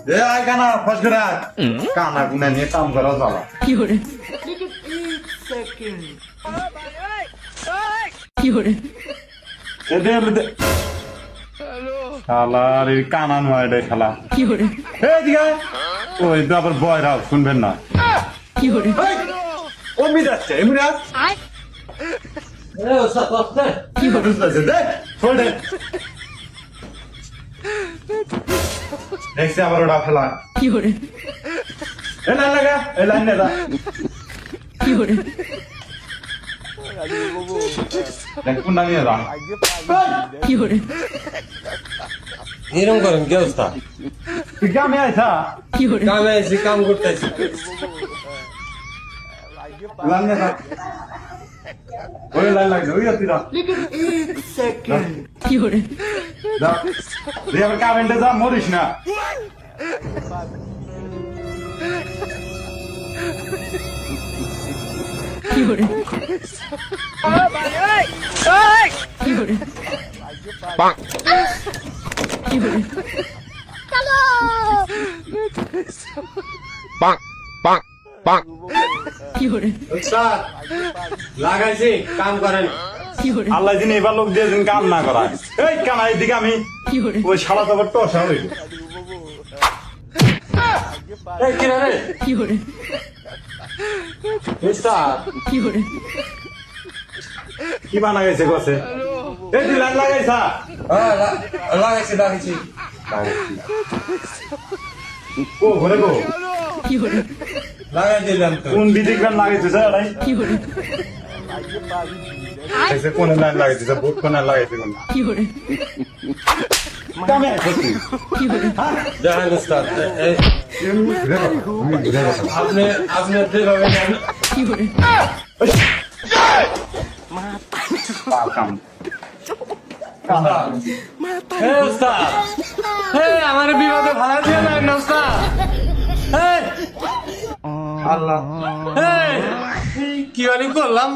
এ আয় কানা ফস করে আয়। কানা গুনা নিয়ে কাম করা জ্বালা। এ দে দে। শালার এই কানা নয় রে শালা। এই দিকে ওই তো আবার বয়রা শুনবেন না। এই, ও মিরাচ্ছে মিরাজ কি করতেছে দে ছোড় দে দেখছি আবার ওটা ফেলা এ লাইন লাগা এ লাইন নেদা দেখ কোনটা নিয়ে যা এরকম করেন কি অবস্থা? তুই কামে আইসা কামে আছি, কাম করতেছি। লাইন নেদা ওই লাইন লাগছে ওই তুই যা তুই আবার কারেন্টে যা মরিস না স্যার লাগাইছি, কাম করেন। আল্লাহ যিনি এবার লোক দিয়ে দিন কাম না করা এই কানা এদিকে আমি ওই শালা তো আবার টসা হইল এই কিরা রে? এই স্যার, কি বানা গেছে গছে এই তুই লাইন লাগাইছা হ্যাঁ, লাগাইছি লাগাইছি। ও ঘরে গো লাগাই দিলাম তো। কোন বিদিক লাইন লাগাইছে স্যার এসে কোন লাইন লাগাইছে স্যার বহুত কোন লাগাইছে কোন কামে আইছিস দেখেন স্যার, আপনি আপনি যেভাবে নেন, কাম হে উস্তাদ, হে আমার বিবাদে ভাড়া দিয়ে দেন না উস্তাদ। হে আল্লাহ হে, কি বাড়ি করলাম?